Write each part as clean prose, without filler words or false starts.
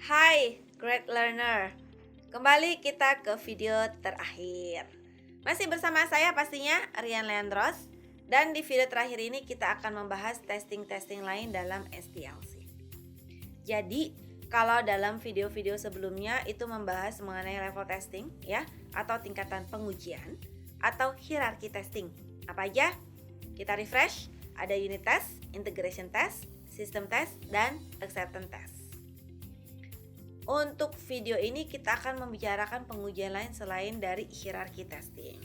Hai, great learner. Kembali kita ke video terakhir. Masih bersama saya pastinya, Rian Leandros. Dan di video terakhir ini kita akan membahas testing-testing lain dalam SDLC. Jadi, kalau dalam video-video sebelumnya itu membahas mengenai level testing ya, atau tingkatan pengujian, atau hierarki testing. Apa aja? Kita refresh, ada unit test, integration test, system test, dan acceptance test. Untuk video ini kita akan membicarakan pengujian lain selain dari hierarki testing.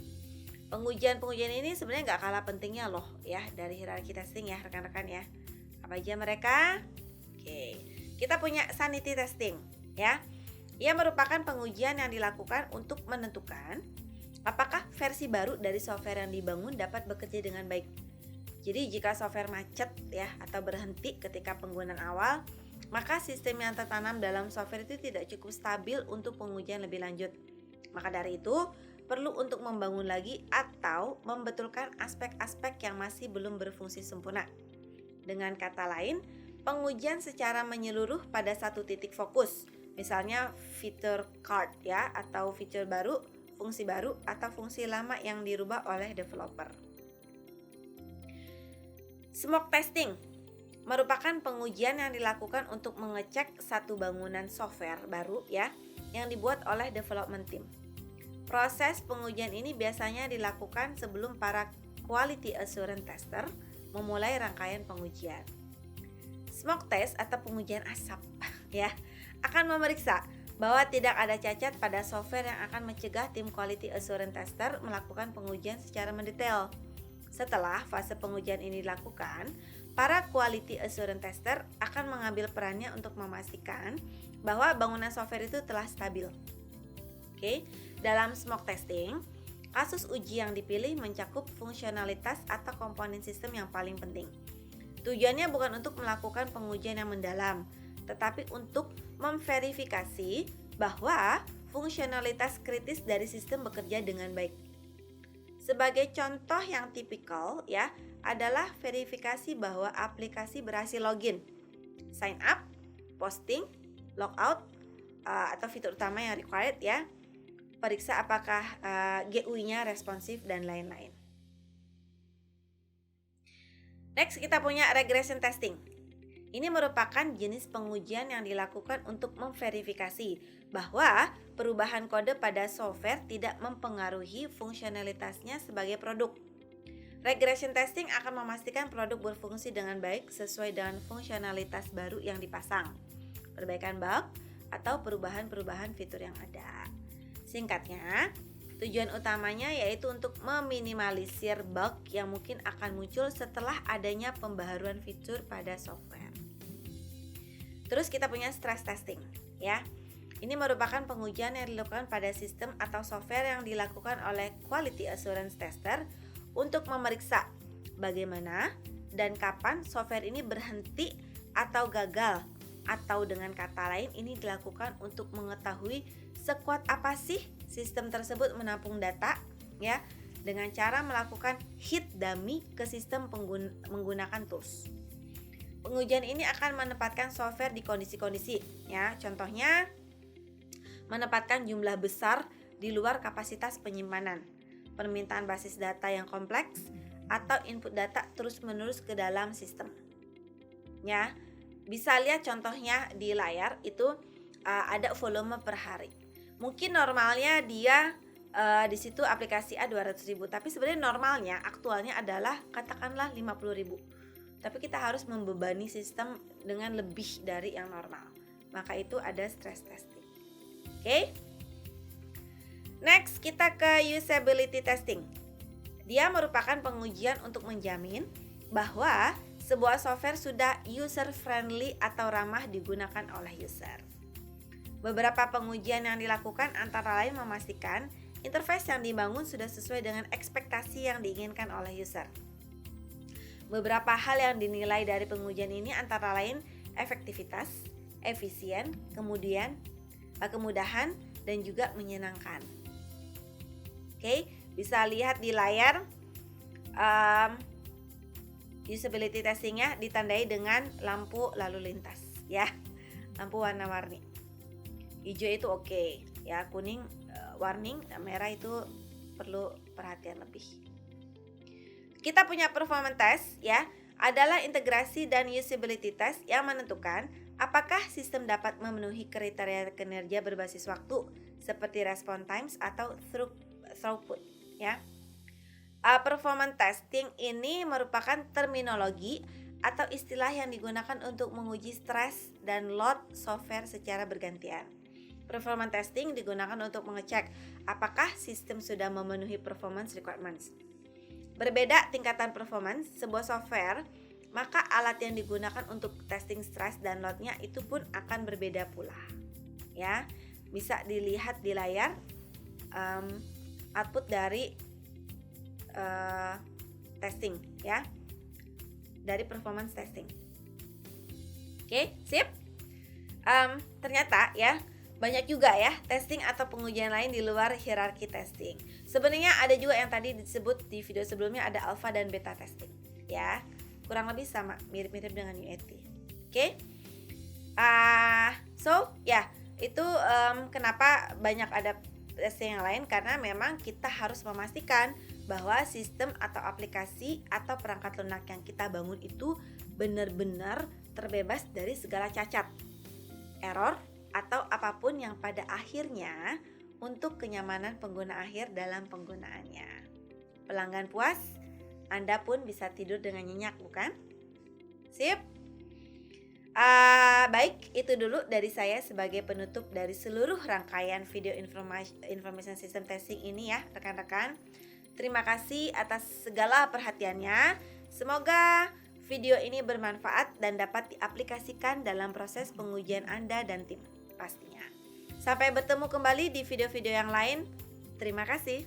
Pengujian-pengujian ini sebenarnya nggak kalah pentingnya loh ya dari hierarki testing ya rekan-rekan ya. Apa aja mereka? Oke, kita punya sanity testing ya. Ia merupakan pengujian yang dilakukan untuk menentukan apakah versi baru dari software yang dibangun dapat bekerja dengan baik. Jadi jika software macet ya atau berhenti ketika penggunaan awal, maka sistem yang tertanam dalam software itu tidak cukup stabil untuk pengujian lebih lanjut. Maka dari itu, perlu untuk membangun lagi atau membetulkan aspek-aspek yang masih belum berfungsi sempurna. Dengan kata lain, pengujian secara menyeluruh pada satu titik fokus, misalnya fitur card ya, atau fitur baru, fungsi baru, atau fungsi lama yang dirubah oleh developer. Smoke testing merupakan pengujian yang dilakukan untuk mengecek satu bangunan software baru ya yang dibuat oleh development team. Proses pengujian ini biasanya dilakukan sebelum para quality assurance tester memulai rangkaian pengujian. Smoke test atau pengujian asap ya akan memeriksa bahwa tidak ada cacat pada software yang akan mencegah tim quality assurance tester melakukan pengujian secara mendetail. Setelah fase pengujian ini dilakukan, para quality assurance tester akan mengambil perannya untuk memastikan bahwa bangunan software itu telah stabil. Oke, dalam smoke testing, kasus uji yang dipilih mencakup fungsionalitas atau komponen sistem yang paling penting. Tujuannya bukan untuk melakukan pengujian yang mendalam, tetapi untuk memverifikasi bahwa fungsionalitas kritis dari sistem bekerja dengan baik. Sebagai contoh yang tipikal ya adalah verifikasi bahwa aplikasi berhasil login, sign up, posting, logout atau fitur utama yang required ya. Periksa apakah GUI-nya responsif dan lain-lain. Next kita punya regression testing. Ini merupakan jenis pengujian yang dilakukan untuk memverifikasi bahwa perubahan kode pada software tidak mempengaruhi fungsionalitasnya sebagai produk. Regression testing akan memastikan produk berfungsi dengan baik sesuai dengan fungsionalitas baru yang dipasang, perbaikan bug, atau perubahan-perubahan fitur yang ada. Singkatnya, tujuan utamanya yaitu untuk meminimalisir bug yang mungkin akan muncul setelah adanya pembaharuan fitur pada software. Terus kita punya stress testing ya. Ini merupakan pengujian yang dilakukan pada sistem atau software yang dilakukan oleh quality assurance tester untuk memeriksa bagaimana dan kapan software ini berhenti atau gagal, atau dengan kata lain ini dilakukan untuk mengetahui sekuat apa sih sistem tersebut menampung data ya dengan cara melakukan hit dummy ke sistem menggunakan tools. Pengujian ini akan menempatkan software di kondisi-kondisi ya. Contohnya menempatkan jumlah besar di luar kapasitas penyimpanan, permintaan basis data yang kompleks, atau input data terus-menerus ke dalam sistem. Ya, bisa lihat contohnya di layar itu ada volume per hari. Mungkin normalnya dia di situ aplikasi A 200.000, tapi sebenarnya normalnya aktualnya adalah katakanlah 50.000. Tapi kita harus membebani sistem dengan lebih dari yang normal. Maka itu ada stress testing. Oke. Next kita ke usability testing. Dia merupakan pengujian untuk menjamin bahwa sebuah software sudah user friendly atau ramah digunakan oleh user. Beberapa pengujian yang dilakukan antara lain memastikan interface yang dibangun sudah sesuai dengan ekspektasi yang diinginkan oleh user. Beberapa hal yang dinilai dari pengujian ini antara lain efektivitas, efisien, kemudahan, dan juga menyenangkan. Oke, bisa lihat di layar usability testingnya ditandai dengan lampu lalu lintas ya, lampu warna-warni. hijau itu oke, ya, kuning warning, merah itu perlu perhatian lebih. Kita punya performance test ya, adalah integrasi dan usability test yang menentukan apakah sistem dapat memenuhi kriteria kinerja berbasis waktu seperti response times atau throughput ya. Performance testing ini merupakan terminologi atau istilah yang digunakan untuk menguji stres dan load software secara bergantian. Performance testing digunakan untuk mengecek apakah sistem sudah memenuhi performance requirements. Berbeda tingkatan performance sebuah software, maka alat yang digunakan untuk testing stress dan loadnya itu pun akan berbeda pula. Ya, bisa dilihat di layar output dari testing ya, dari performance testing. Oke, sip. Ternyata ya banyak juga ya testing atau pengujian lain di luar hierarki testing. Sebenarnya ada juga yang tadi disebut di video sebelumnya, ada alpha dan beta testing ya. Kurang lebih sama, mirip-mirip dengan UAT. Oke. So ya, itu kenapa banyak ada testing yang lain, karena memang kita harus memastikan bahwa sistem atau aplikasi atau perangkat lunak yang kita bangun itu benar-benar terbebas dari segala cacat, error, atau apapun yang pada akhirnya untuk kenyamanan pengguna akhir dalam penggunaannya. Pelanggan puas, Anda pun bisa tidur dengan nyenyak, bukan? Sip. Baik, itu dulu dari saya sebagai penutup dari seluruh rangkaian video information system testing ini ya rekan-rekan. Terima kasih atas segala perhatiannya. Semoga video ini bermanfaat dan dapat diaplikasikan dalam proses pengujian Anda dan tim pastinya. Sampai bertemu kembali di video-video yang lain. Terima kasih.